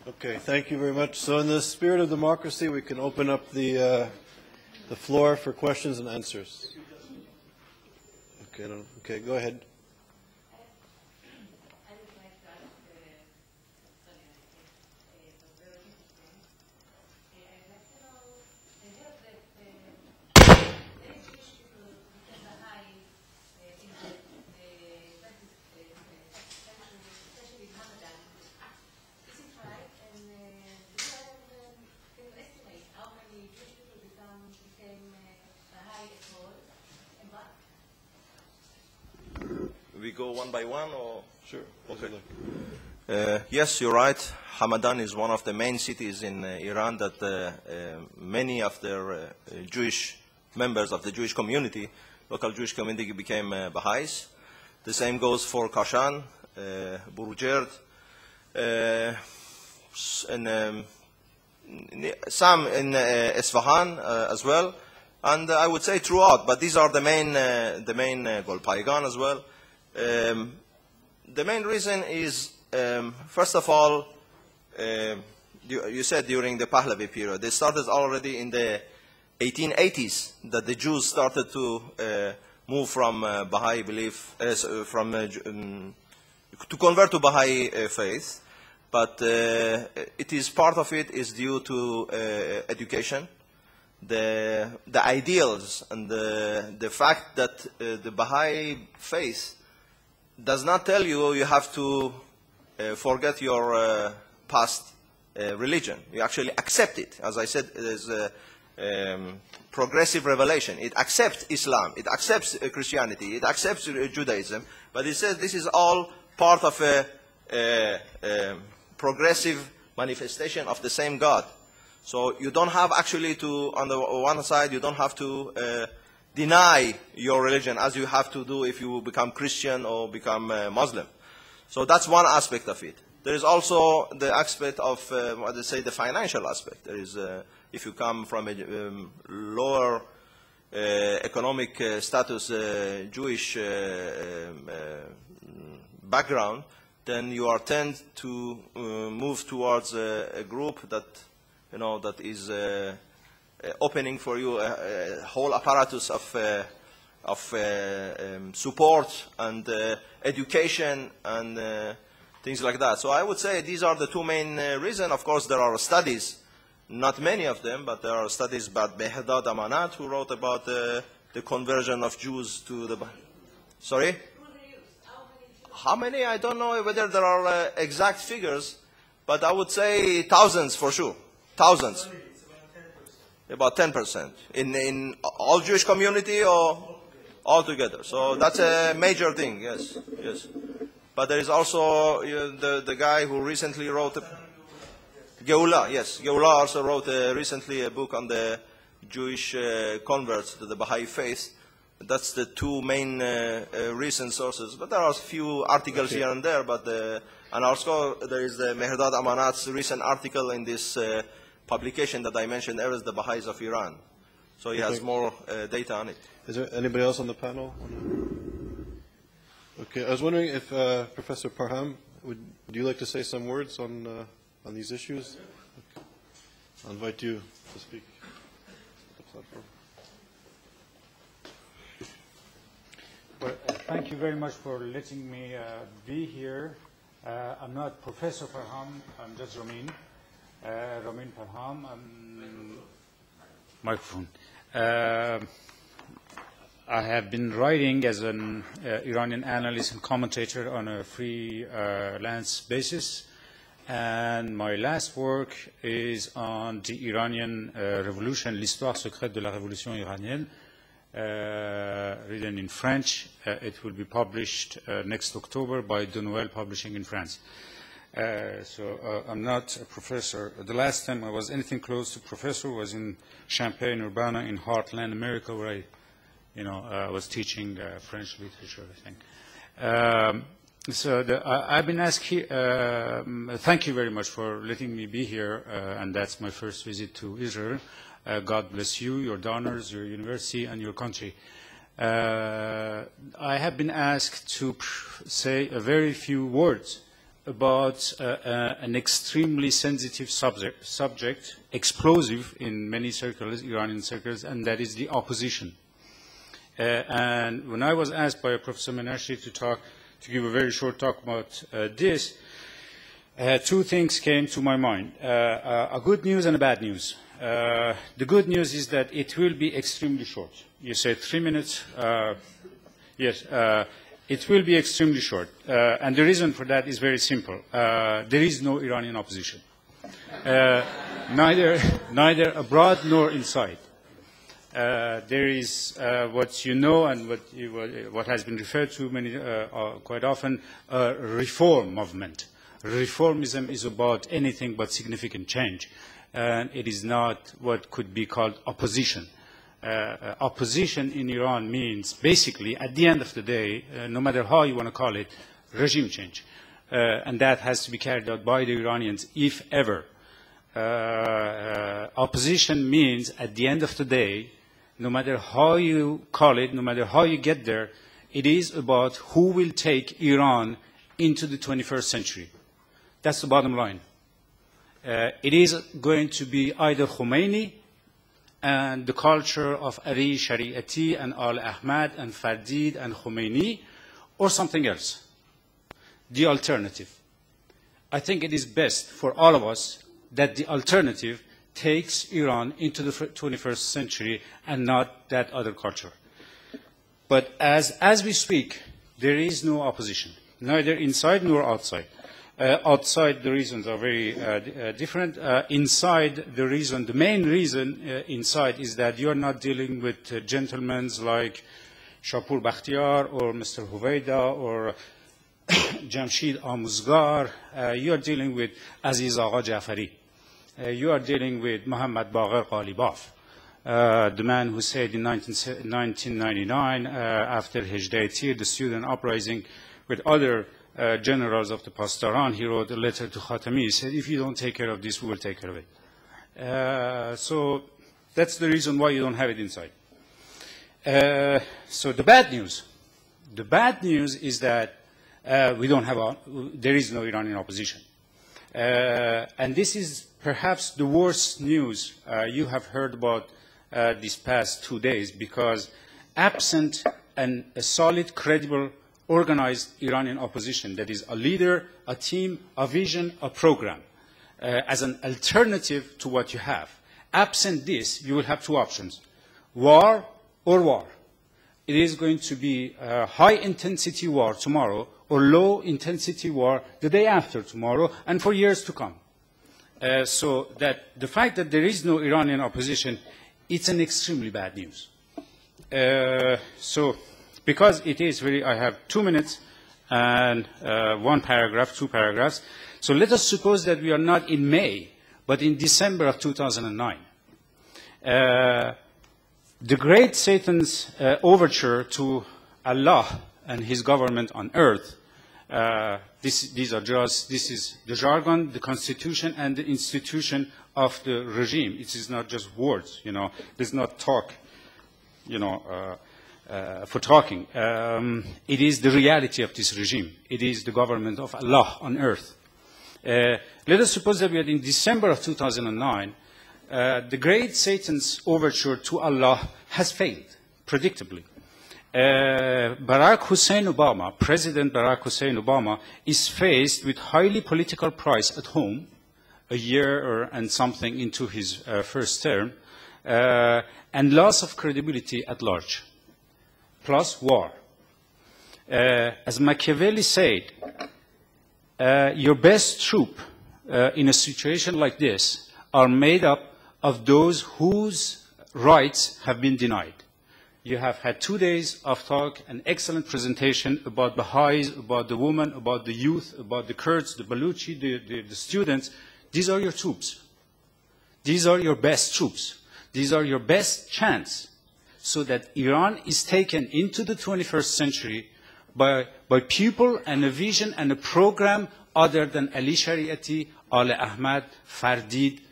Okay, thank you very much. So in the spirit of democracy, we can open up the floor for questions and answers. Okay, go ahead. We go one by one, or? Sure. Okay. Yes, you're right. Hamadan is one of the main cities in Iran that many of their Jewish members of the Jewish community, local Jewish community, became Baha'is. The same goes for Kashan, Burjerd, and some in Isfahan as well, and I would say throughout. But these are the main Golpaigan as well. The main reason is, first of all, you said during the Pahlavi period. They started already in the 1880s that the Jews started to move from Baha'i belief, to convert to Baha'i faith. But it is part of it is due to education, the ideals, and the fact that the Baha'i faith does not tell you you have to forget your past religion. You actually accept it. As I said, there's a progressive revelation. It accepts Islam. It accepts Christianity. It accepts Judaism. But it says this is all part of a progressive manifestation of the same God. So you don't have actually to, on the one side, you don't have to deny your religion as you have to do if you become Christian or become Muslim. So that's one aspect of it. There is also the aspect of, what they say, the financial aspect. There is, if you come from a lower economic status Jewish background, then you are tend to move towards a group that, you know, that is opening for you a whole apparatus of support and education and things like that. So I would say these are the two main reasons. Of course, there are studies, not many of them, but there are studies about Mehdad Amanat, who wrote about the conversion of Jews to the... Sorry? How many? I don't know whether there are exact figures, but I would say thousands for sure. Thousands. About 10%. In all Jewish community or altogether. So that's a major thing, yes. Yes. But there is also the guy who recently wrote... Geula, yes. Geula also wrote recently a book on the Jewish converts to the Baha'i faith. That's the two main recent sources. But there are a few articles here and there. But and also there is the Mehdad Amanat's recent article in this publication that I mentioned earlier, the Baha'is of Iran. So he has more data on it. Is there anybody else on the panel? Okay, I was wondering if Professor Parham, would you like to say some words on these issues? Okay. I'll invite you to speak. Well, thank you very much for letting me be here. I'm not Professor Parham, I'm just Ramin. Ramin Parham, microphone. I have been writing as an Iranian analyst and commentator on a freelance basis, and my last work is on the Iranian revolution, l'histoire secrète de la révolution iranienne, written in French. It will be published next October by De Noël Publishing in France. So I'm not a professor. The last time I was anything close to professor was in Champaign-Urbana in Heartland, America, where I was teaching French literature, I think. I've been asked here, thank you very much for letting me be here, and that's my first visit to Israel. God bless you, your donors, your university, and your country. I have been asked to say a very few words about an extremely sensitive subject, explosive in many circles, Iranian circles, and that is the opposition. And when I was asked by Professor Menashi to give a very short talk about this, two things came to my mind, a good news and a bad news. The good news is that it will be extremely short. You said 3 minutes. Yes, it will be extremely short. And the reason for that is very simple. There is no Iranian opposition, neither abroad nor inside. There is what you know and what has been referred to quite often, a reform movement. Reformism is about anything but significant change, and it is not what could be called opposition. Opposition in Iran means basically, at the end of the day, no matter how you want to call it, regime change. And that has to be carried out by the Iranians, if ever. Opposition means, at the end of the day, no matter how you call it, no matter how you get there, it is about who will take Iran into the 21st century. That's the bottom line. It is going to be either Khomeini and the culture of Ari, Shariati, and Al-Ahmad, and Fardid, and Khomeini, or something else. The alternative. I think it is best for all of us that the alternative takes Iran into the 21st century and not that other culture. But as we speak, there is no opposition, neither inside nor outside. Outside, the reasons are very different. Inside, the main reason inside is that you're not dealing with gentlemen like Shapur Bakhtiar or Mr. Huwaida or Jamshid Amuzgar. You're dealing with Aziz Agha Jafari. You are dealing with Muhammad Baqir Qalibaf, the man who said in 1999, after Hijdaiti, the student uprising, with other generals of the Pastaran, he wrote a letter to Khatami. He said, if you don't take care of this, we will take care of it. So that's the reason why you don't have it inside. So the bad news is that there is no Iranian opposition. And this is perhaps the worst news you have heard about these past 2 days, because absent a solid, credible, organized Iranian opposition, that is a leader, a team, a vision, a program, as an alternative to what you have. Absent this, you will have two options, war or war. It is going to be a high-intensity war tomorrow or low-intensity war the day after tomorrow and for years to come. So that the fact that there is no Iranian opposition, it's an extremely bad news. So because it is very, I have 2 minutes and 1 paragraph, 2 paragraphs. So let us suppose that we are not in May, but in December of 2009. The great Satan's overture to Allah and his government on earth, this is the jargon, the constitution, and the institution of the regime. It is not just words, There's not talk, for talking. It is the reality of this regime. It is the government of Allah on earth. Let us suppose that we are in December of 2009. The great Satan's overture to Allah has failed, predictably. Barack Hussein Obama, President Barack Hussein Obama, is faced with highly political price at home, a year and something into his first term, and loss of credibility at large, plus war. As Machiavelli said, your best troop in a situation like this are made up of those whose rights have been denied. You have had 2 days of talk, an excellent presentation about Baha'is, about the women, about the youth, about the Kurds, the Baluchi, the students. These are your troops. These are your best troops. These are your best chance, so that Iran is taken into the 21st century by people and a vision and a program other than Ali Shariati, Al Ahmad, Fardid,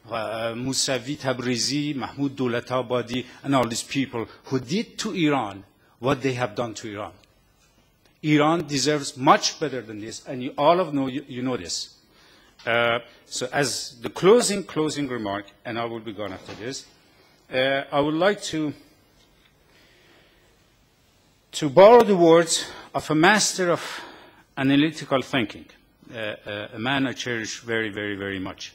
Musavi Tabrizi, Mahmoud Dolatabadi, and all these people who did to Iran what they have done to Iran. Iran deserves much better than this, and you all of you know this. So as the closing remark, and I will be gone after this, I would like to borrow the words of a master of analytical thinking, a man I cherish very, very, very much.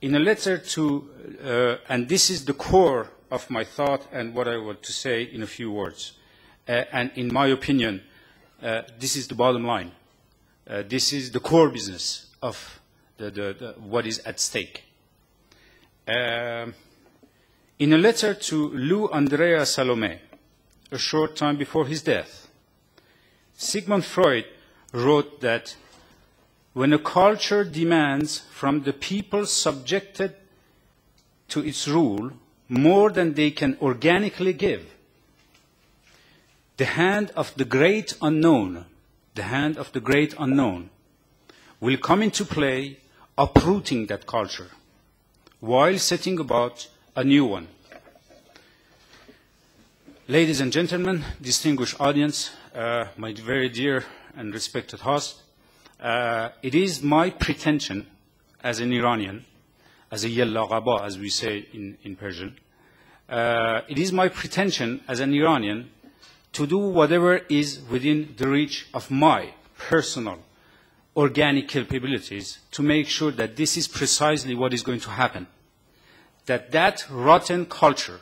In a letter to, and this is the core of my thought and what I want to say in a few words. And in my opinion, this is the bottom line. This is the core business of what is at stake. In a letter to Lou Andrea Salome, a short time before his death, Sigmund Freud wrote that when a culture demands from the people subjected to its rule more than they can organically give, the hand of the great unknown, will come into play, uprooting that culture, while setting about a new one. Ladies and gentlemen, distinguished audience, my very dear and respected host, it is my pretension as an Iranian, as a yellagaba, as we say in Persian, it is my pretension as an Iranian to do whatever is within the reach of my personal organic capabilities to make sure that this is precisely what is going to happen. That rotten culture,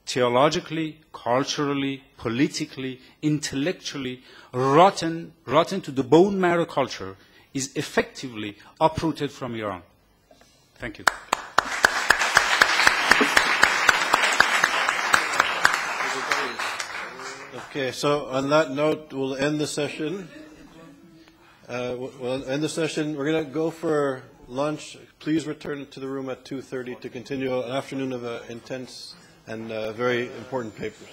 theologically, culturally, politically, intellectually, rotten to the bone marrow culture, is effectively uprooted from Iran. Thank you. Okay, so on that note, we'll end the session. We'll end the session. We're going to go for lunch. Please return to the room at 2:30 to continue an afternoon of intense and very important papers.